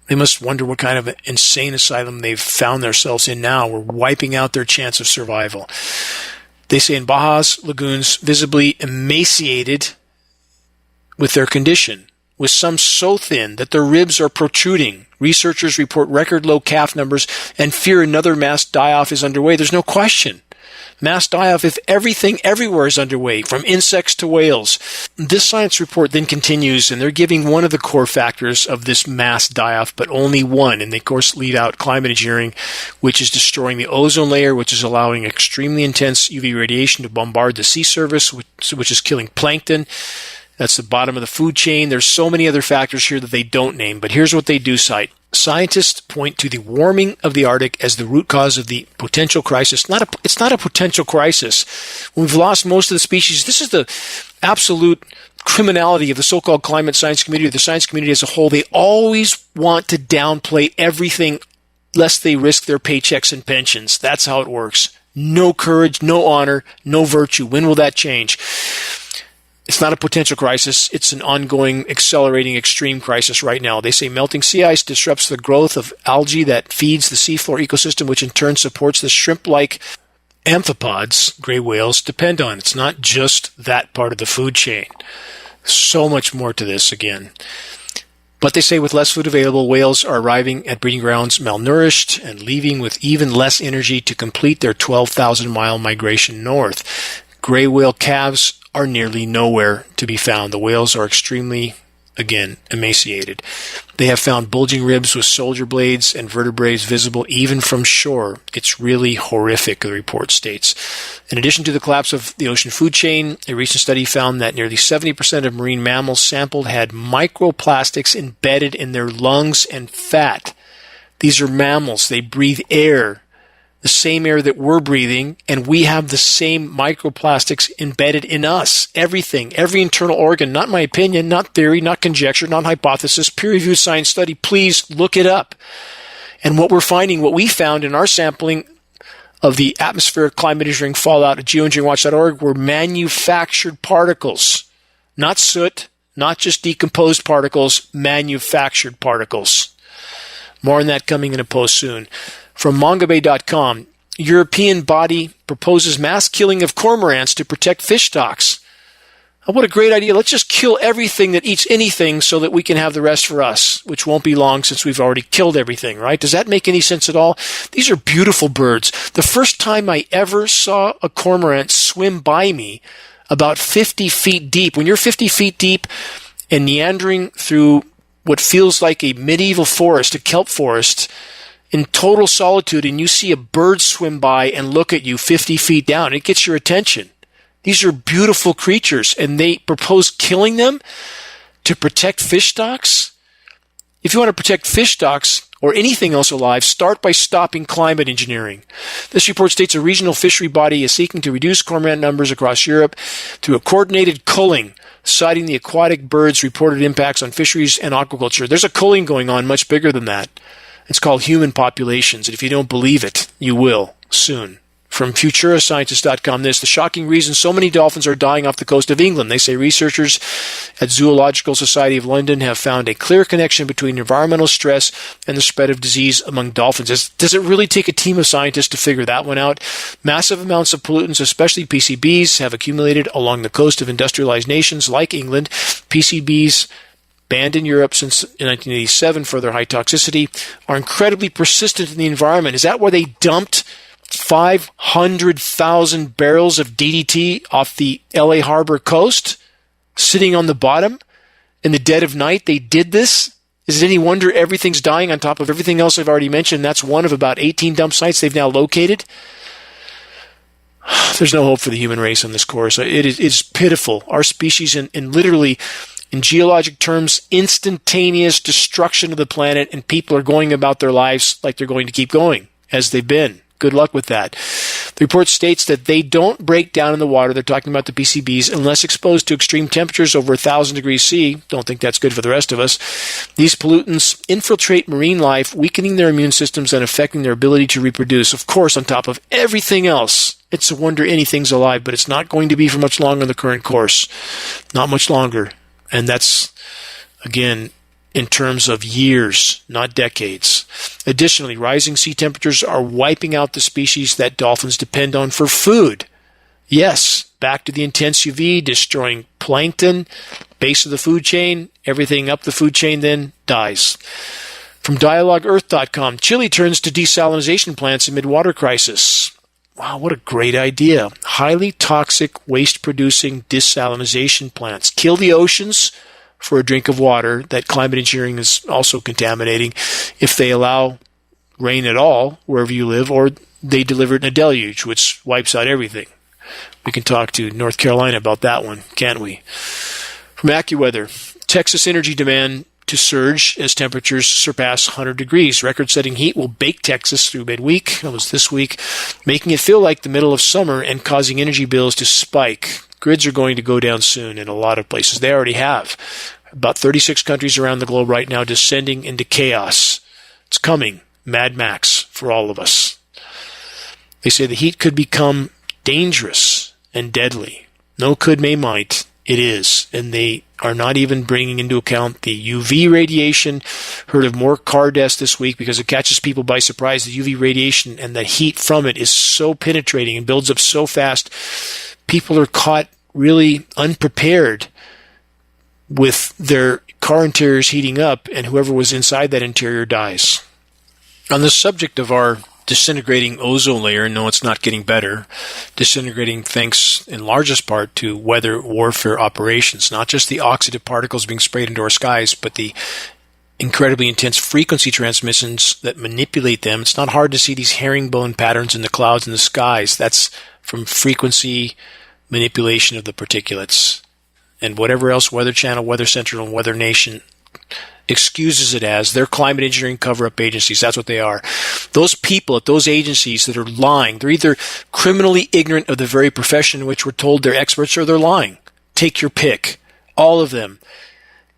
They must wonder what kind of insane asylum they've found themselves in now. We're wiping out their chance of survival. They say in Baja's lagoons, visibly emaciated with their condition, with some so thin that their ribs are protruding. Researchers report record low calf numbers and fear another mass die-off is underway. There's no question. Mass die-off if everything everywhere is underway, from insects to whales. This science report then continues, and they're giving one of the core factors of this mass die-off, but only one. And they, of course, lead out climate engineering, which is destroying the ozone layer, which is allowing extremely intense UV radiation to bombard the sea surface, which is killing plankton. That's the bottom of the food chain. There's so many other factors here that they don't name, but here's what they do cite. Scientists point to the warming of the Arctic as the root cause of the potential crisis. It's not a potential crisis. We've lost most of the species. This is the absolute criminality of the so-called climate science community, or the science community as a whole. They always want to downplay everything lest they risk their paychecks and pensions. That's how it works. No courage, no honor, no virtue. When will that change? It's not a potential crisis. It's an ongoing, accelerating, extreme crisis right now. They say melting sea ice disrupts the growth of algae that feeds the seafloor ecosystem, which in turn supports the shrimp-like amphipods gray whales depend on. It's not just that part of the food chain. So much more to this again. But they say with less food available, whales are arriving at breeding grounds malnourished and leaving with even less energy to complete their 12,000-mile migration north. Gray whale calves are nearly nowhere to be found. The whales are extremely, again, emaciated. They have found bulging ribs with shoulder blades and vertebrae visible even from shore. It's really horrific, the report states. In addition to the collapse of the ocean food chain, a recent study found that nearly 70% of marine mammals sampled had microplastics embedded in their lungs and fat. These are mammals. They breathe air, the same air that we're breathing, and we have the same microplastics embedded in us. Everything, every internal organ, not my opinion, not theory, not conjecture, not hypothesis, peer-reviewed science study. Please look it up. And what we're finding, what we found in our sampling of the atmospheric climate engineering fallout at geoengineeringwatch.org were manufactured particles, not soot, not just decomposed particles, manufactured particles. More on that coming in a post soon. From mongabay.com, European body proposes mass killing of cormorants to protect fish stocks. Oh, what a great idea. Let's just kill everything that eats anything so that we can have the rest for us, which won't be long since we've already killed everything, right? Does that make any sense at all? These are beautiful birds. The first time I ever saw a cormorant swim by me about 50 feet deep, when you're 50 feet deep and meandering through what feels like a medieval forest, a kelp forest, in total solitude, and you see a bird swim by and look at you 50 feet down, it gets your attention. These are beautiful creatures, and they propose killing them to protect fish stocks? If you want to protect fish stocks, or anything else alive, start by stopping climate engineering. This report states a regional fishery body is seeking to reduce cormorant numbers across Europe through a coordinated culling, citing the aquatic birds' reported impacts on fisheries and aquaculture. There's a culling going on much bigger than that. It's called human populations, and if you don't believe it, you will soon. From futurascientist.com, the shocking reason so many dolphins are dying off the coast of England. They say researchers at Zoological Society of London have found a clear connection between environmental stress and the spread of disease among dolphins. Does it really take a team of scientists to figure that one out? Massive amounts of pollutants, especially PCBs, have accumulated along the coast of industrialized nations like England. PCBs, banned in Europe since 1987 for their high toxicity, are incredibly persistent in the environment. Is that why they dumped 500,000 barrels of DDT off the LA Harbor coast, sitting on the bottom in the dead of night? They did this. Is it any wonder everything's dying on top of everything else I've already mentioned? That's one of about 18 dump sites they've now located. There's no hope for the human race on this course. It's pitiful. Our species, in literally, in geologic terms, instantaneous destruction of the planet, and people are going about their lives like they're going to keep going as they've been. Good luck with that. The report states that they don't break down in the water. They're talking about the PCBs unless exposed to extreme temperatures over 1,000 degrees C. Don't think that's good for the rest of us. These pollutants infiltrate marine life, weakening their immune systems and affecting their ability to reproduce. Of course, on top of everything else, it's a wonder anything's alive, but it's not going to be for much longer in the current course. Not much longer. And that's, again, in terms of years, not decades. Additionally, rising sea temperatures are wiping out the species that dolphins depend on for food. Yes, back to the intense UV, destroying plankton, base of the food chain. Everything up the food chain then dies. From DialogueEarth.com, Chile turns to desalination plants amid water crisis. Wow, what a great idea. Highly toxic waste-producing desalination plants kill the oceans for a drink of water that climate engineering is also contaminating if they allow rain at all wherever you live, or they deliver it in a deluge, which wipes out everything. We can talk to North Carolina about that one, can't we? From AccuWeather, Texas energy demand to surge as temperatures surpass 100 degrees. Record-setting heat will bake Texas through midweek, that was this week, making it feel like the middle of summer and causing energy bills to spike. Grids are going to go down soon in a lot of places. They already have. About 36 countries around the globe right now descending into chaos. It's coming. Mad Max for all of us. They say the heat could become dangerous and deadly. No could, may, might. It is. And they are not even bringing into account the UV radiation. Heard of more car deaths this week because it catches people by surprise. The UV radiation and the heat from it is so penetrating and builds up so fast. People are caught really unprepared with their car interiors heating up, and whoever was inside that interior dies. On the subject of our disintegrating ozone layer, no, it's not getting better. Disintegrating thanks in largest part to weather warfare operations, not just the oxidative particles being sprayed into our skies, but the incredibly intense frequency transmissions that manipulate them. It's not hard to see these herringbone patterns in the clouds and the skies. That's from frequency manipulation of the particulates. And whatever else Weather Channel, Weather Central, and Weather Nation excuses it as, they're climate engineering cover-up agencies. That's what they are. Those people at those agencies that are lying, they're either criminally ignorant of the very profession in which we're told they're experts, or they're lying. Take your pick. All of them.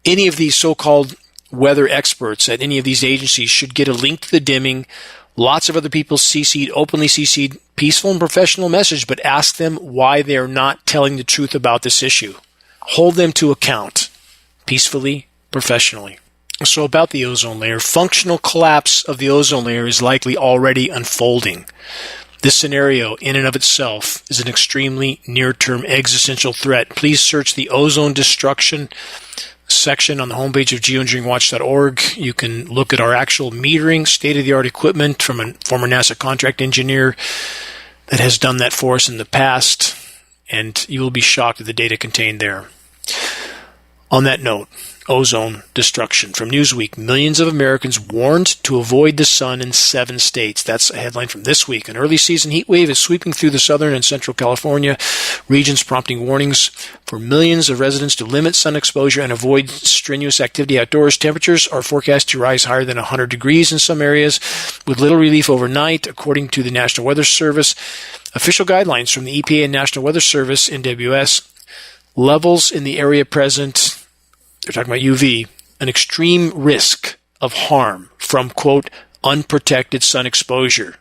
Any of these so-called weather experts at any of these agencies should get a link to the dimming. Lots of other people CC'd, openly CC'd, peaceful and professional message, but ask them why they are not telling the truth about this issue. Hold them to account, peacefully, professionally. So about the ozone layer, functional collapse of the ozone layer is likely already unfolding. This scenario, in and of itself, is an extremely near-term existential threat. Please search the ozone destruction section on the homepage of geoengineeringwatch.org. You can look at our actual metering, state-of-the-art equipment from a former NASA contract engineer that has done that for us in the past, and you will be shocked at the data contained there. On that note, ozone destruction. From Newsweek, millions of Americans warned to avoid the sun in 7 states. That's a headline from this week. An early season heat wave is sweeping through the southern and central California regions, prompting warnings for millions of residents to limit sun exposure and avoid strenuous activity outdoors. Temperatures are forecast to rise higher than 100 degrees in some areas, with little relief overnight, according to the National Weather Service. Official guidelines from the EPA and National Weather Service, NWS, levels in the area present, they're talking about UV, an extreme risk of harm from, quote, unprotected sun exposure.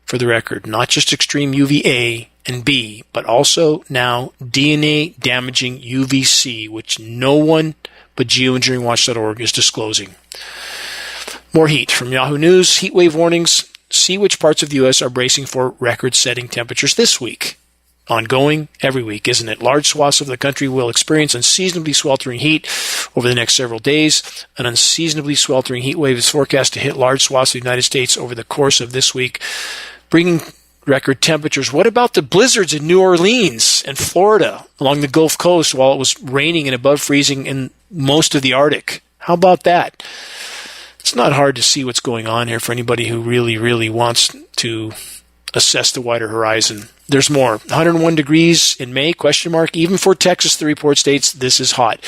For the record, not just extreme UVA and B, but also now DNA-damaging UVC, which no one but Geoengineeringwatch.org is disclosing. More heat from Yahoo News. Heat wave warnings. See which parts of the U.S. are bracing for record-setting temperatures this week. Ongoing every week, isn't it? Large swaths of the country will experience unseasonably sweltering heat over the next several days. An unseasonably sweltering heat wave is forecast to hit large swaths of the United States over the course of this week, bringing record temperatures. What about the blizzards in New Orleans and Florida along the Gulf Coast while it was raining and above freezing in most of the Arctic? How about that? It's not hard to see what's going on here for anybody who really wants to assess the wider horizon. There's more. 101 degrees in May, question mark. Even for Texas, the report states this is hot.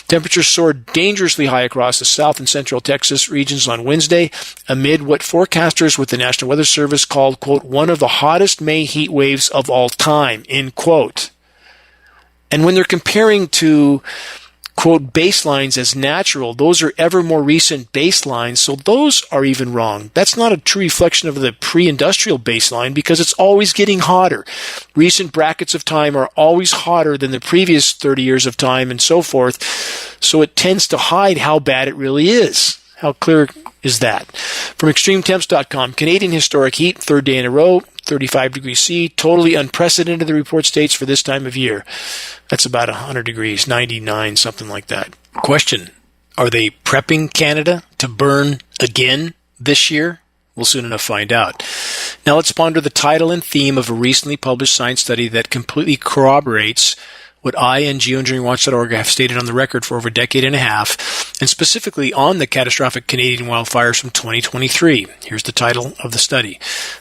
Temperatures soared dangerously high across the south and central Texas regions on Wednesday, amid what forecasters with the National Weather Service called, quote, one of the hottest May heat waves of all time, end quote. And when they're comparing to, quote, baselines as natural, those are ever more recent baselines, so those are even wrong. That's not a true reflection of the pre-industrial baseline because it's always getting hotter. Recent brackets of time are always hotter than the previous 30 years of time and so forth, so it tends to hide how bad it really is. How clear is that? From ExtremeTemps.com, Canadian historic heat, 3rd day in a row, 35 degrees C, totally unprecedented, the report states, for this time of year. That's about 100 degrees, 99, something like that. Question, are they prepping Canada to burn again this year? We'll soon enough find out. Now let's ponder the title and theme of a recently published science study that completely corroborates what I and Geoengineeringwatch.org have stated on the record for over a decade and a half, and specifically on the catastrophic Canadian wildfires from 2023. Here's the title of the study.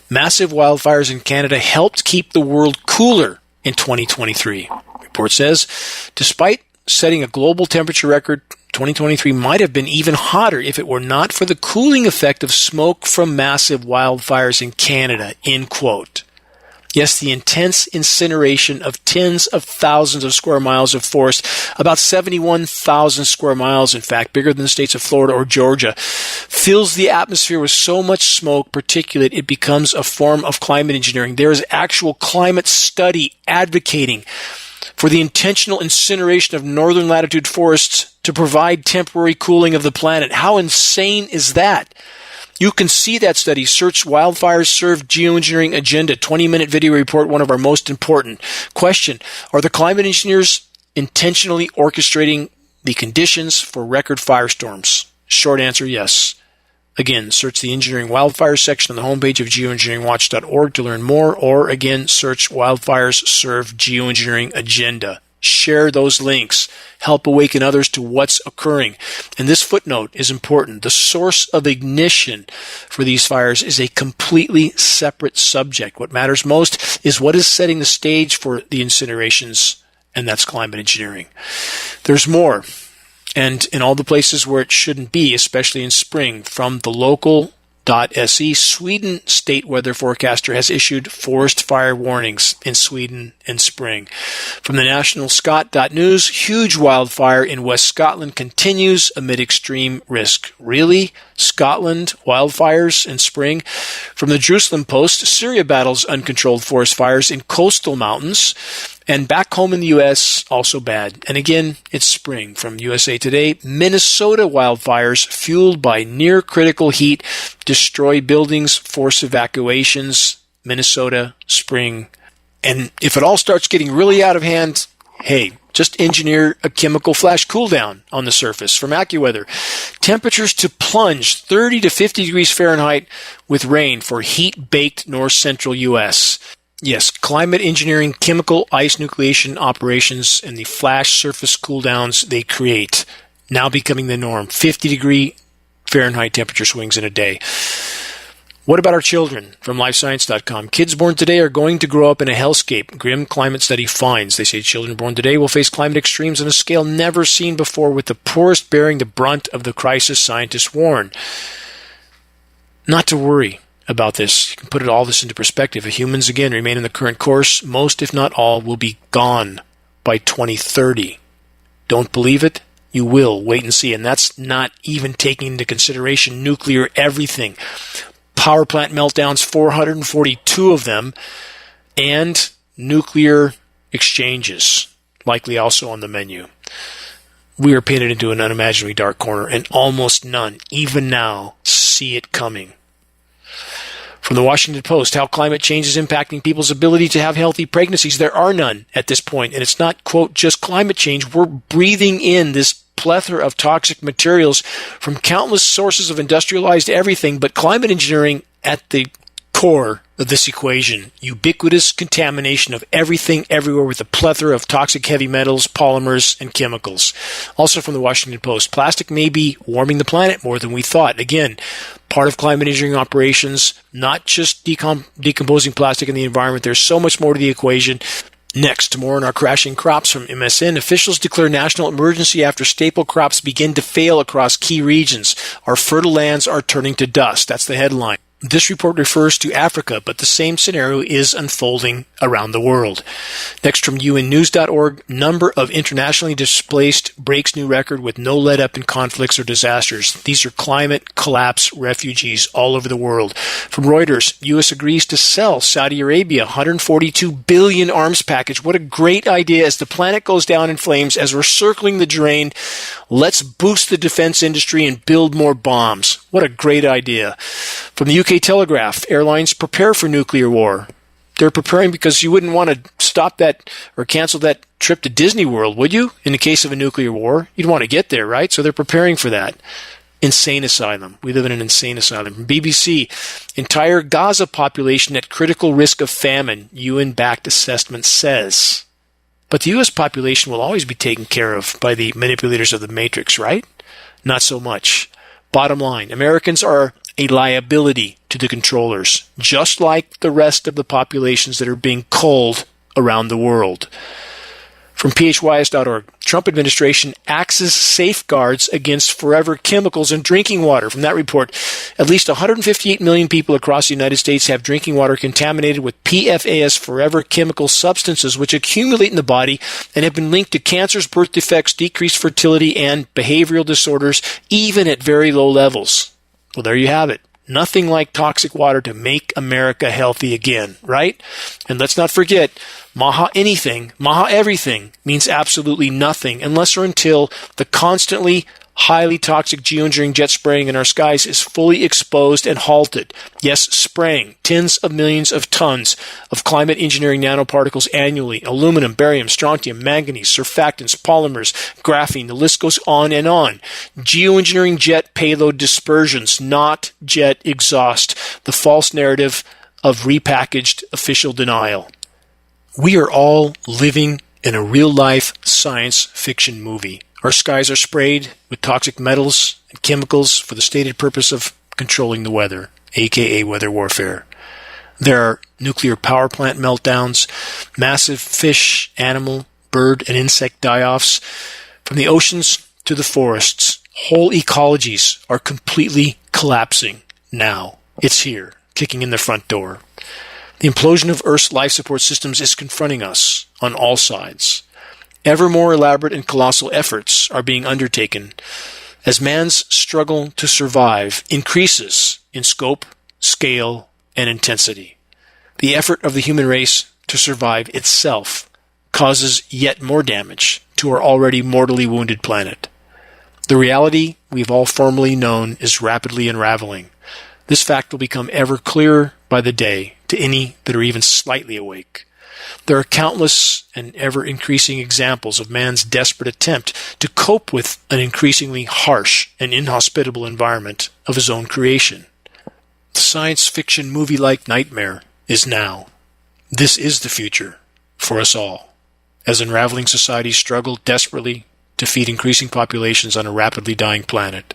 Massive wildfires in Canada helped keep the world cooler in 2023. The report says, despite setting a global temperature record, 2023 might have been even hotter if it were not for the cooling effect of smoke from massive wildfires in Canada, end quote. Yes, the intense incineration of tens of thousands of square miles of forest, about 71,000 square miles, in fact, bigger than the states of Florida or Georgia, fills the atmosphere with so much smoke, particulate, it becomes a form of climate engineering. There is actual climate study advocating for the intentional incineration of northern latitude forests to provide temporary cooling of the planet. How insane is that? You can see that study. Search Wildfires Serve Geoengineering Agenda, 20-minute video report, one of our most important. Question, are the climate engineers intentionally orchestrating the conditions for record firestorms? Short answer, yes. Again, search the Engineering Wildfires section on the homepage of geoengineeringwatch.org to learn more, or again, search Wildfires Serve Geoengineering Agenda. Share those links. Help awaken others to what's occurring. And this footnote is important. The source of ignition for these fires is a completely separate subject. What matters most is what is setting the stage for the incinerations, and that's climate engineering. There's more. And in all the places where it shouldn't be, especially in spring, from the local.se, Sweden state weather forecaster has issued forest fire warnings in Sweden in spring. From the national Scott.news, huge wildfire in West Scotland continues amid extreme risk. Really? Scotland, wildfires in spring? From the Jerusalem Post, Syria battles uncontrolled forest fires in coastal mountains. And back home in the U.S., also bad. And again, it's spring. From USA Today, Minnesota wildfires fueled by near-critical heat destroy buildings, force evacuations. Minnesota, spring. And if it all starts getting really out of hand, hey, just engineer a chemical flash cool down on the surface. From AccuWeather, temperatures to plunge 30 to 50 degrees Fahrenheit with rain for heat-baked north central U.S. Yes, climate engineering, chemical ice nucleation operations, and the flash surface cooldowns they create now becoming the norm. 50-degree Fahrenheit temperature swings in a day. What about our children? From LifeScience.com. Kids born today are going to grow up in a hellscape. Grim climate study finds. They say children born today will face climate extremes on a scale never seen before, with the poorest bearing the brunt of the crisis, scientists warn. Not to worry about this. You can put all this into perspective. If humans, again, remain in the current course, most, if not all, will be gone by 2030. Don't believe it? You will. Wait and see. And that's not even taking into consideration nuclear everything. Power plant meltdowns, 442 of them, and nuclear exchanges, likely also on the menu. We are painted into an unimaginably dark corner, and almost none, even now, see it coming. From the Washington Post, how climate change is impacting people's ability to have healthy pregnancies. There are none at this point, and it's not, quote, just climate change. We're breathing in this plethora of toxic materials from countless sources of industrialized everything, but climate engineering at the core of this equation. Ubiquitous contamination of everything everywhere with a plethora of toxic heavy metals, polymers, and chemicals. Also from the Washington Post, plastic may be warming the planet more than we thought. Again, part of climate engineering operations, not just decomposing plastic in the environment. There's so much more to the equation. Next, more on our crashing crops from MSN. Officials declare national emergency after staple crops begin to fail across key regions. Our fertile lands are turning to dust. That's the headline. This report refers to Africa, but the same scenario is unfolding around the world. Next, from UNnews.org, number of internationally displaced breaks new record with no let-up in conflicts or disasters. These are climate collapse refugees all over the world. From Reuters, U.S. agrees to sell Saudi Arabia $142 billion arms package. What a great idea. As the planet goes down in flames, as we're circling the drain, let's boost the defense industry and build more bombs. What a great idea. From the UK Telegraph, airlines prepare for nuclear war. They're preparing because you wouldn't want to stop that or cancel that trip to Disney World, would you? In the case of a nuclear war, you'd want to get there, right? So they're preparing for that. Insane asylum. We live in an insane asylum. From BBC, entire Gaza population at critical risk of famine, UN-backed assessment says. But the U.S. population will always be taken care of by the manipulators of the Matrix, right? Not so much. Bottom line, Americans are a liability to the controllers, just like the rest of the populations that are being culled around the world. From phys.org, Trump administration axes safeguards against forever chemicals in drinking water. From that report, at least 158 million people across the United States have drinking water contaminated with PFAS forever chemical substances, which accumulate in the body and have been linked to cancers, birth defects, decreased fertility, and behavioral disorders, even at very low levels. Well, there you have it. Nothing like toxic water to make America healthy again, right? And let's not forget, Maha anything, Maha everything means absolutely nothing unless or until the constantly highly toxic geoengineering jet spraying in our skies is fully exposed and halted. Yes, spraying tens of millions of tons of climate engineering nanoparticles annually, aluminum, barium, strontium, manganese, surfactants, polymers, graphene, the list goes on and on. Geoengineering jet payload dispersions, not jet exhaust. The false narrative of repackaged official denial. We are all living in a real-life science fiction movie. Our skies are sprayed with toxic metals and chemicals for the stated purpose of controlling the weather, aka weather warfare. There are nuclear power plant meltdowns, massive fish, animal, bird, and insect die-offs. From the oceans to the forests, whole ecologies are completely collapsing now. It's here, kicking in the front door. The implosion of Earth's life support systems is confronting us on all sides. Ever more elaborate and colossal efforts are being undertaken as man's struggle to survive increases in scope, scale, and intensity. The effort of the human race to survive itself causes yet more damage to our already mortally wounded planet. The reality we've all formerly known is rapidly unraveling. This fact will become ever clearer by the day to any that are even slightly awake. There are countless and ever-increasing examples of man's desperate attempt to cope with an increasingly harsh and inhospitable environment of his own creation. The science fiction movie-like nightmare is now. This is the future for us all, as unraveling societies struggle desperately to feed increasing populations on a rapidly dying planet.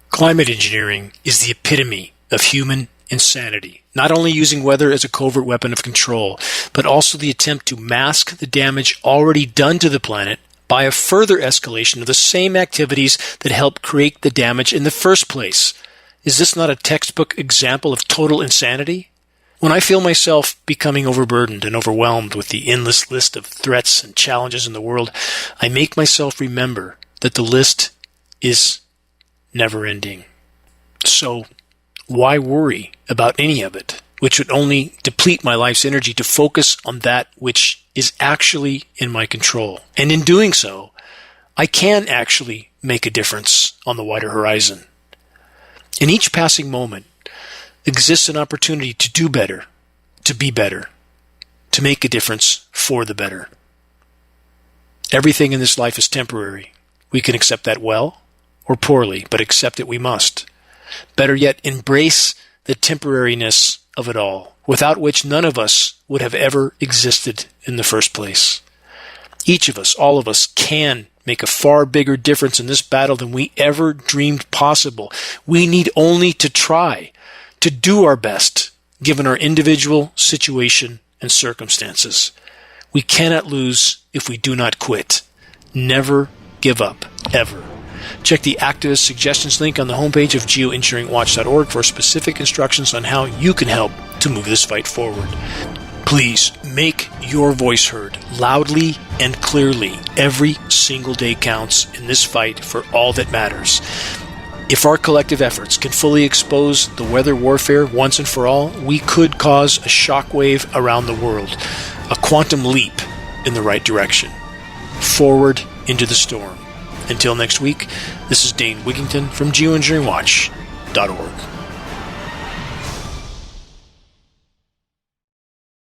Climate engineering is the epitome of human insanity, not only using weather as a covert weapon of control, but also the attempt to mask the damage already done to the planet by a further escalation of the same activities that helped create the damage in the first place. Is this not a textbook example of total insanity? When I feel myself becoming overburdened and overwhelmed with the endless list of threats and challenges in the world, I make myself remember that the list is never-ending. So, why worry about any of it, which would only deplete my life's energy to focus on that which is actually in my control? And in doing so, I can actually make a difference on the wider horizon. In each passing moment exists an opportunity to do better, to be better, to make a difference for the better. Everything in this life is temporary. We can accept that well or poorly, but accept it we must. Better yet, embrace the temporariness of it all, without which none of us would have ever existed in the first place. Each of us, all of us, can make a far bigger difference in this battle than we ever dreamed possible. We need only to try, to do our best, given our individual situation and circumstances. We cannot lose if we do not quit. Never give up, ever. Check the activist suggestions link on the homepage of geoengineeringwatch.org for specific instructions on how you can help to move this fight forward. Please make your voice heard loudly and clearly. Every single day counts in this fight for all that matters. If our collective efforts can fully expose the weather warfare once and for all, we could cause a shockwave around the world, a quantum leap in the right direction, forward into the storm. Until next week, this is Dane Wigington from Geoengineeringwatch.org.